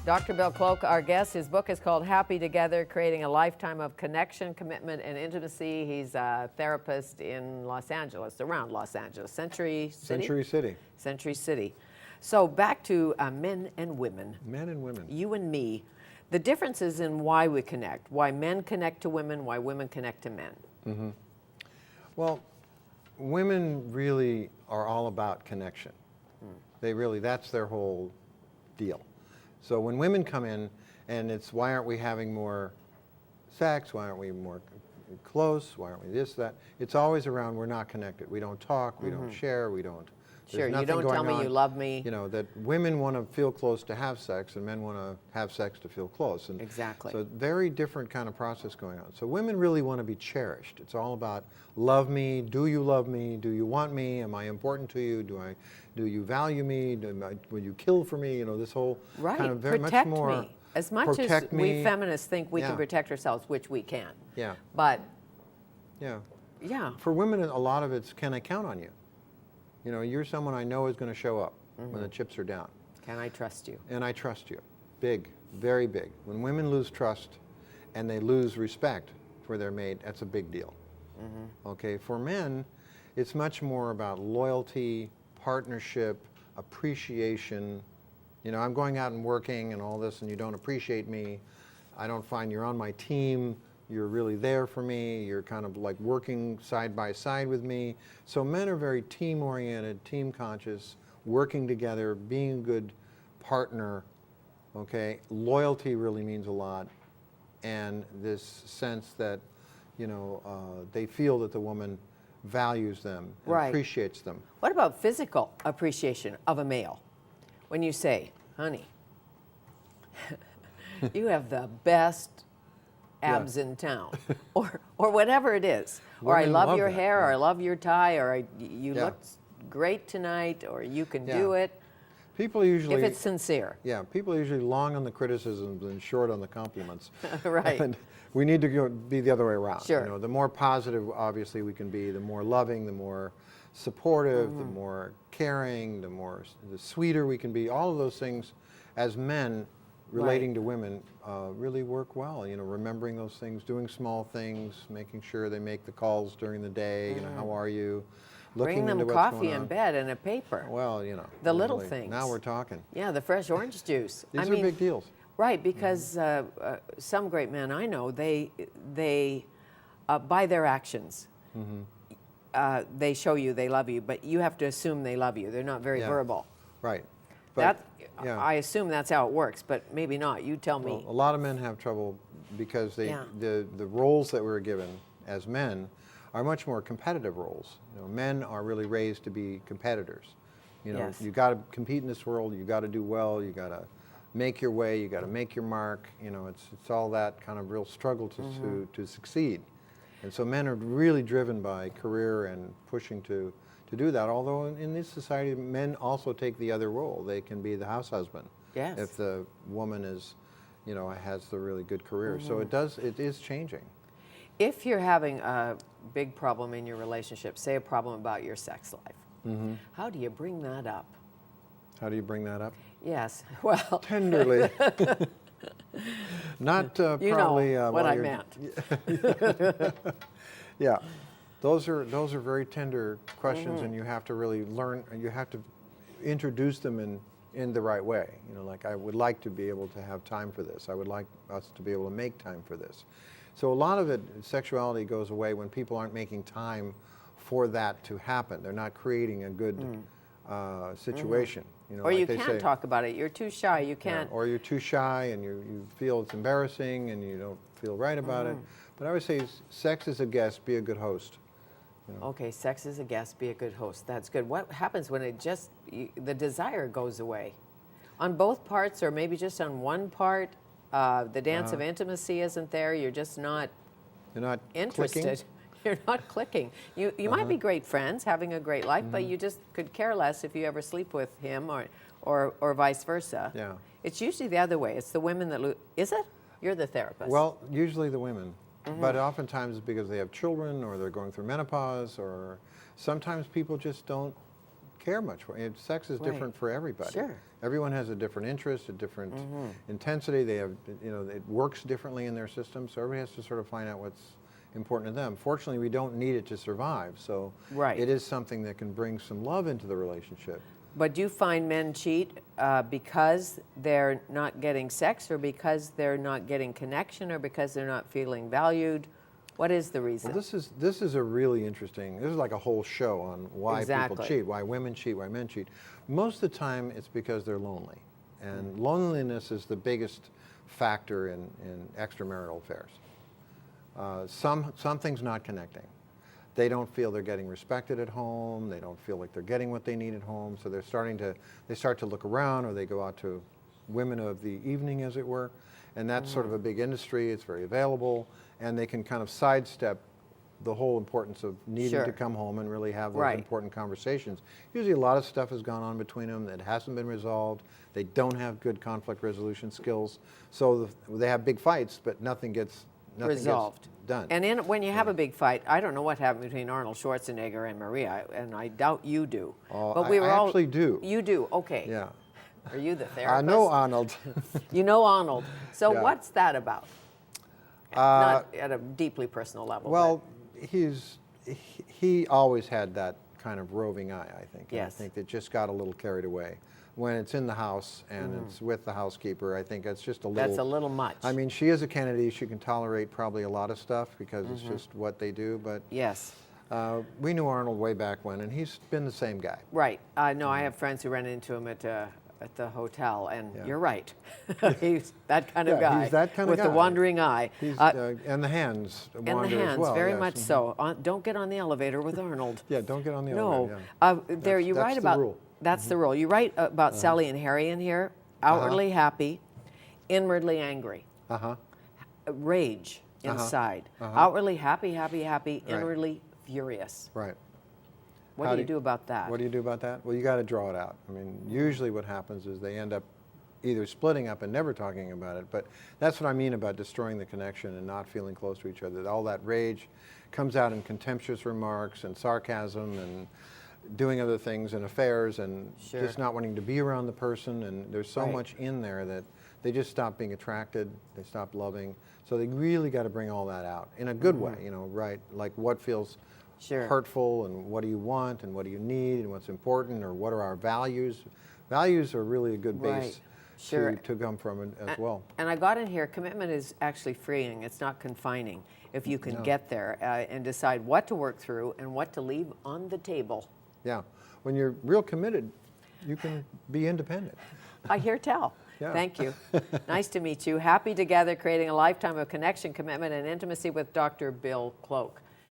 Dr. Bill Cloke, our guest. His book is called Happy Together, Creating a Lifetime of Connection, Commitment, and Intimacy. He's a therapist in Los Angeles, around Los Angeles. Century City? Century City. So back to men and women. Men and women. You and me. The differences in why we connect, why men connect to women, why women connect to men. Mm-hmm. Well, women really are all about connection. They really, that's their whole deal. So when women come in and it's why aren't we having more sex, why aren't we more close, why aren't we this, that, it's always around we're not connected. We don't talk, we don't share, we don't. Sure, you don't tell me you love me. You know, that women want to feel close to have sex and men want to have sex to feel close. And exactly. So very different kind of process going on. So women really want to be cherished. It's all about love me, do you love me, do you want me, am I important to you, do you value me, will you kill for me, you know, this whole kind of very protect much more. Me. As much as we feminists think we can protect ourselves, which we can. Yeah. But. Yeah. Yeah. For women, a lot of it's can I count on you? You know, you're someone I know is going to show up when the chips are down. Can I trust you? And I trust you. Big, very big. When women lose trust and they lose respect for their mate, that's a big deal. Okay, for men, it's much more about loyalty, partnership, appreciation. You know, I'm going out and working and all this and you don't appreciate me. I don't find you're on my team. You're really there for me. You're kind of like working side by side with me. So men are very team-oriented, team-conscious, working together, being a good partner, okay? Loyalty really means a lot. And this sense that, you know, they feel that the woman values them and appreciates them. What about physical appreciation of a male? When you say, honey, you have the best abs in town, or whatever it is, or I love your hair, or I love your tie, or you look great tonight, or you can do it. People usually, if it's sincere. Yeah, people are usually long on the criticisms and short on the compliments. Right. And we need to be the other way around. Sure. You know, the more positive, obviously, we can be, the more loving, the more supportive, the more caring, the sweeter we can be. All of those things, as men, relating to women really work well. You know, remembering those things, doing small things, making sure they make the calls during the day. You know, how are you? Bring them coffee in bed and a paper. Well, you know, the little things. Now we're talking. Yeah, the fresh orange juice. These are big deals. Right, because some great men I know, they by their actions, they show you they love you, but you have to assume they love you. They're not very verbal. Right. But I assume that's how it works, but maybe not. You tell me. A lot of men have trouble because the roles that we're given as men are much more competitive roles. You know, men are really raised to be competitors. You know, you got to compete in this world. You got to do well. You got to make your way. You got to make your mark. You know, it's all that kind of real struggle to succeed. And so men are really driven by career and pushing to do that, although in this society, men also take the other role. They can be the house husband if the woman is, you know, has the really good career. So it is changing. If you're having a big problem in your relationship, say a problem about your sex life, how do you bring that up? How do you bring that up? Yes, well. Tenderly. Not you probably know what I meant. Yeah. Those are very tender questions, and you have to really learn. You have to introduce them in the right way. You know, like I would like to be able to have time for this. I would like us to be able to make time for this. So a lot of it, sexuality goes away when people aren't making time for that to happen. They're not creating a good situation. You know, or like you they can't say, talk about it. You're too shy. You can't. Or you're too shy, and you feel it's embarrassing, and you don't feel right about it. But I would say, sex is a guest. Be a good host. You know. Okay, sex is a guest, be a good host. That's good. What happens when it just, the desire goes away? On both parts, or maybe just on one part, the dance of intimacy isn't there, you're just not interested. Clicking? You're not clicking. You might be great friends, having a great life, but you just could care less if you ever sleep with him or vice versa. Yeah. It's usually the other way. It's the women that lose. Is it? You're the therapist. Well, usually the women. But oftentimes it's because they have children or they're going through menopause, or sometimes people just don't care much for. Sex is different for everybody. Sure. Everyone has a different interest, a different intensity. They have, it works differently in their system, so everybody has to sort of find out what's important to them. Fortunately, we don't need it to survive, so it is something that can bring some love into the relationship. But do you find men cheat because they're not getting sex, or because they're not getting connection, or because they're not feeling valued? What is the reason? Well, this is a really interesting, this is like a whole show on why people cheat, why women cheat, why men cheat. Most of the time it's because they're lonely. And loneliness is the biggest factor in extramarital affairs. Something's not connecting. They don't feel they're getting respected at home. They don't feel like they're getting what they need at home. So they start to look around, or they go out to women of the evening, as it were. And that's sort of a big industry. It's very available. And they can kind of sidestep the whole importance of needing to come home and really have those important conversations. Usually a lot of stuff has gone on between them that hasn't been resolved. They don't have good conflict resolution skills. So they have big fights, but nothing gets resolved. Done. And when you have a big fight, I don't know what happened between Arnold Schwarzenegger and Maria, and I doubt you do. Oh, but I actually do. You do, okay. Yeah. Are you the therapist? I know Arnold. You know Arnold. So what's that about? Not at a deeply personal level. Well, he always had that kind of roving eye, I think. And Yes. I think that just got a little carried away. When it's in the house and it's with the housekeeper, I think that's just a little... That's a little much. I mean, she is a Kennedy. She can tolerate probably a lot of stuff because it's just what they do. But yes. We knew Arnold way back when, and he's been the same guy. Right. No, I have friends who ran into him at the hotel, and you're right. He's that kind of guy. He's that kind of guy. With the wandering eye. And the hands wander and the hands, as well. very much so. Don't get on the elevator with Arnold. Yeah, don't get on the elevator. elevator. No. You write about... That's the rule. That's the rule. You write about Sally and Harry in here. Outwardly happy, inwardly angry. Rage inside. Outwardly happy, inwardly furious. Right. What do you do about that? What do you do about that? Well, you got to draw it out. I mean, usually what happens is they end up either splitting up and never talking about it, but that's what I mean about destroying the connection and not feeling close to each other. All that rage comes out in contemptuous remarks and sarcasm and doing other things and affairs and just not wanting to be around the person, and there's so much in there that they just stop being attracted, they stop loving. So they really got to bring all that out in a good way, right? Like what feels hurtful, and what do you want, and what do you need, and what's important, or what are our values. Values are really a good base to come from as well. And I got in here, commitment is actually freeing. It's not confining. If you can get there and decide what to work through and what to leave on the table. Yeah. When you're real committed, you can be independent. I hear tell. Yeah. Thank you. Nice to meet you. Happy together, creating a lifetime of connection, commitment, and intimacy with Dr. Bill Cloke.